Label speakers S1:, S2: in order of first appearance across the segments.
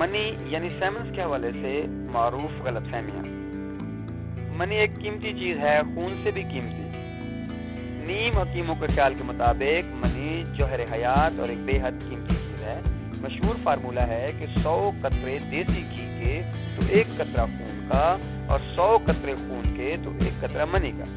S1: منی یعنی سیمنز کے حوالے سے معروف غلط فہمیاں۔ منی ایک قیمتی چیز ہے، خون سے بھی قیمتی۔ نیم حکیموں کے خیال کے مطابق منی جوہر حیات اور ایک بے حد قیمتی چیز ہے۔ مشہور فارمولہ ہے کہ 100 قطرے دیسی گھی کے تو 1 قطرہ خون کا، اور 100 قطرے خون کے تو 1 قطرہ منی کا،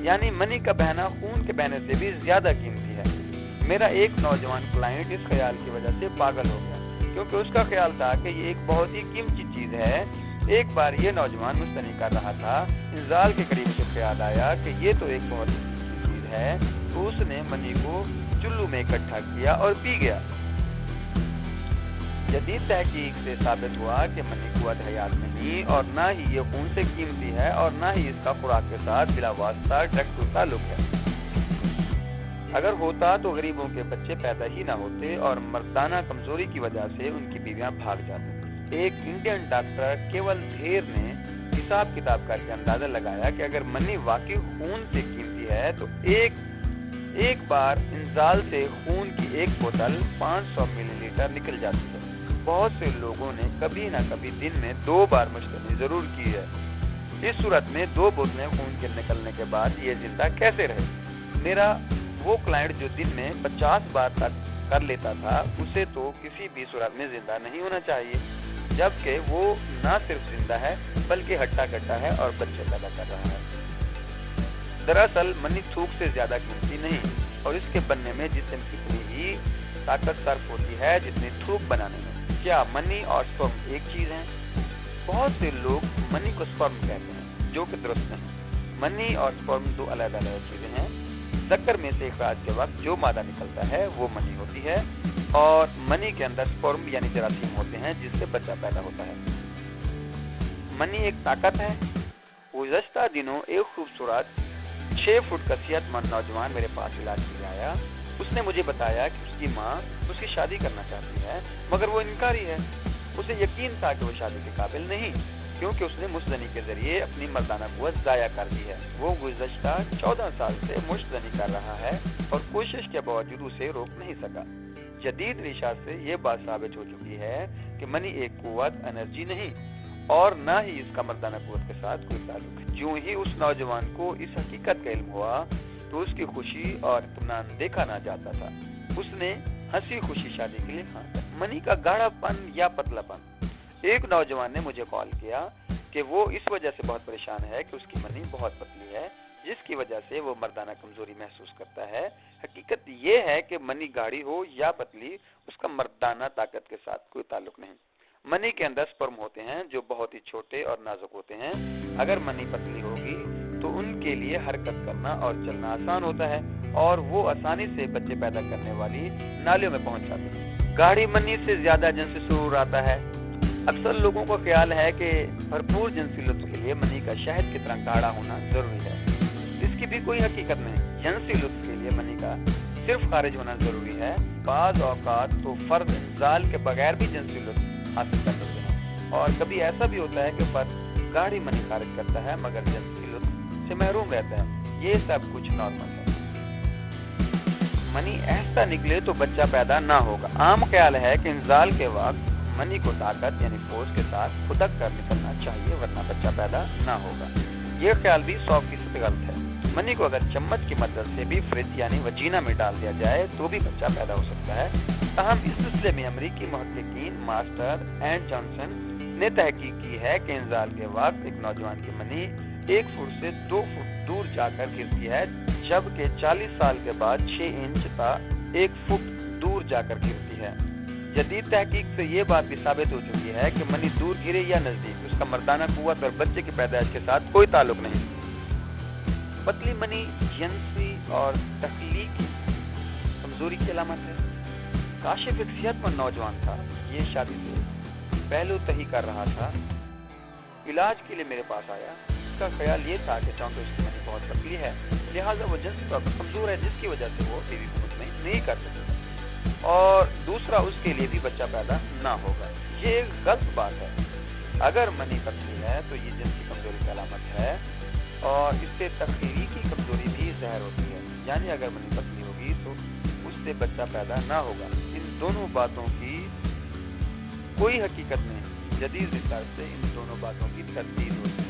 S1: یعنی منی کا بہنا خون کے بہنے سے بھی زیادہ قیمتی ہے۔ میرا ایک نوجوان کلائنٹ اس خیال کی وجہ سے پاگل ہو گیا، کیونکہ اس کا خیال تھا کہ یہ ایک بہت ہی قیمتی چیز ہے۔ ایک بار یہ نوجوان مستنی کر رہا تھا، انزال کے قریب سے خیال آیا کہ یہ تو ایک بہت ہی قیمتی چیز ہے، تو اس نے منی کو چلو میں اکٹھا کیا اور پی گیا۔ جدید تحقیق سے ثابت ہوا کہ منی قوت حیات نہیں، اور نہ ہی یہ خون سے قیمتی ہے، اور نہ ہی اس کا خوراک کے ساتھ بلا واسطہ ڈائریکٹ تعلق ہے۔ اگر ہوتا تو غریبوں کے بچے پیدا ہی نہ ہوتے، اور مردانہ کمزوری کی وجہ سے ان کی بیویاں بھاگ جاتی۔ ایک انڈین ڈاکٹر کیول دھیر نے حساب کتاب کر کے اندازہ لگایا کہ اگر منی واقعی خون سے قیمتی ہے تو ایک بار انزال سے خون کی ایک بوتل 500 ملی لیٹر نکل جاتی ہے۔ بہت سے لوگوں نے کبھی نہ کبھی دن میں 2 بار مشتری ضرور کی ہے۔ اس صورت میں 2 بوتلیں خون کے نکلنے کے بعد یہ زندہ کیسے رہے؟ میرا وہ کلائنٹ جو دن میں 50 بار تک کر لیتا تھا، اسے تو کسی بھی صورت میں زندہ نہیں ہونا چاہیے، جبکہ وہ نہ صرف زندہ ہے بلکہ ہٹا کٹا ہے اور بچے پیدا کر رہا ہے۔ دراصل منی تھوک سے زیادہ قیمتی نہیں، اور اس کے بننے میں جسم کتنی ہی طاقت صرف ہوتی ہے جتنی تھوک بنانے میں۔ کیا منی اور سپرم ایک چیز ہیں؟ بہت سے لوگ منی کو سپرم کہتے ہیں، جو کہ درست نہیں۔ منی اور سپرم 2 علیحدہ علیحدہ چیزیں ہیں۔ ذکر میں سے اخراج کے وقت جو مادہ نکلتا ہے وہ منی ہوتی ہے، اور منی کے اندر سپرم یعنی جراثیم ہوتے ہیں جس سے بچہ پیدا ہوتا ہے۔ منی ایک طاقت ہے۔ گزشتہ دنوں ایک خوبصورت 6 فٹ کا صحت مند نوجوان میرے پاس علاج کے لیے آیا۔ اس نے مجھے بتایا کہ اس کی ماں اس کی شادی کرنا چاہتی ہے، مگر وہ انکاری ہے۔ اسے یقین تھا کہ وہ شادی کے قابل نہیں، کیونکہ اس نے مشت-زنی کے ذریعے اپنی مردانہ قوت ضائع کر دی ہے۔ وہ گزشتہ 14 سال سے مشت-زنی کر رہا ہے اور کوشش کے باوجود اسے روک نہیں سکا۔ جدید ریسرچ سے یہ بات ثابت ہو چکی ہے کہ منی ایک قوت انرجی نہیں، اور نہ ہی اس کا مردانہ قوت کے ساتھ کوئی تعلق ہے۔ جو ہی اس نوجوان کو اس حقیقت کا علم ہوا تو اس کی خوشی اور اطمینان دیکھا نہ جاتا تھا۔ اس نے ہنسی خوشی شادی کے لیے ہاں کر۔ منی کا گاڑھا پن یا پتلا پن۔ ایک نوجوان نے مجھے کال کیا کہ وہ اس وجہ سے بہت پریشان ہے کہ اس کی منی بہت پتلی ہے، جس کی وجہ سے وہ مردانہ کمزوری محسوس کرتا ہے۔ حقیقت یہ ہے کہ منی گاڑھی ہو یا پتلی، اس کا مردانہ طاقت کے ساتھ کوئی تعلق نہیں۔ منی کے اندر سپرم ہوتے ہیں جو بہت ہی چھوٹے اور نازک ہوتے ہیں۔ اگر منی پتلی ہوگی تو ان کے لیے حرکت کرنا اور چلنا آسان ہوتا ہے، اور وہ آسانی سے بچے پیدا کرنے والی نالیوں میں پہنچ جاتے ہیں۔ گاڑھی منی سے زیادہ جنسی سرور آتا ہے۔ اکثر لوگوں کو خیال ہے کہ بھرپور جنسی لطف کے لیے منی کا شہد کی طرح گاڑھا ہونا ضروری ہے۔ اس کی بھی کوئی حقیقت نہیں۔ جنسی لطف کے لیے منی کا صرف خارج ہونا ضروری ہے۔ بعض اوقات تو فرد انزال کے بغیر بھی جنسی لطف حاصل کر سکتے ہیں، اور کبھی ایسا بھی ہوتا ہے کہ فرد گاڑھی منی خارج کرتا ہے مگر جنسی لطف سے محروم رہتا ہے۔ یہ سب کچھ نارمل ہے۔ منی ایسا نکلے تو بچہ پیدا نہ ہوگا۔ عام خیال ہے کہ انزال کے وقت منی کو طاقت یعنی فورس کے ساتھ خدک کر نکلنا چاہیے، ورنہ بچہ پیدا نہ ہوگا۔ یہ خیال بھی 100% غلط ہے۔ منی کو اگر چمچ کی مدد سے بھی فریج یعنی وجینا میں ڈال دیا جائے تو بھی بچہ پیدا ہو سکتا ہے۔ تاہم اس سلسلے میں امریکی محققین ماسٹر اینڈ جانسن نے تحقیق کی ہے کہ انزال کے وقت ایک نوجوان کی منی 1 فٹ سے 2 فٹ دور جا کر گرتی ہے، جبکہ 40 سال کے بعد 6 انچ تا 1 فٹ دور جا کر گرتی ہے۔ جدید تحقیق سے یہ بات بھی ثابت ہو چکی ہے کہ منی دور گرے یا نزدیک، اس کا مردانہ قوت اور بچے کی پیدائش کے ساتھ کوئی تعلق نہیں۔ پتلی منی جنسی اور تخلیقی کمزوری کی علامت ہے۔ کاشف ایک صحت مند نوجوان تھا۔ یہ شادی سے پہلو تہی کر رہا تھا۔ علاج کے لیے میرے پاس آیا۔ اس کا خیال یہ تھا کہ چونکہ اس کی منی بہت پتلی ہے لہٰذا وہ جنسی طور پر کمزور ہے، جس کی وجہ سے وہ بیوی کو مطمئن نہیں کر سکتا، اور دوسرا اس کے لیے بھی بچہ پیدا نہ ہوگا۔ یہ ایک غلط بات ہے۔ اگر منی پتلی ہے تو یہ جنسی کمزوری کی علامت ہے، اور اس سے تخلیقی کمزوری بھی ظاہر ہوتی ہے، یعنی اگر منی پتلی ہوگی تو اس سے بچہ پیدا نہ ہوگا۔ ان دونوں باتوں کی کوئی حقیقت نہیں۔ جدید ریسرچ سے ان دونوں باتوں کی تردید ہوتی ہے۔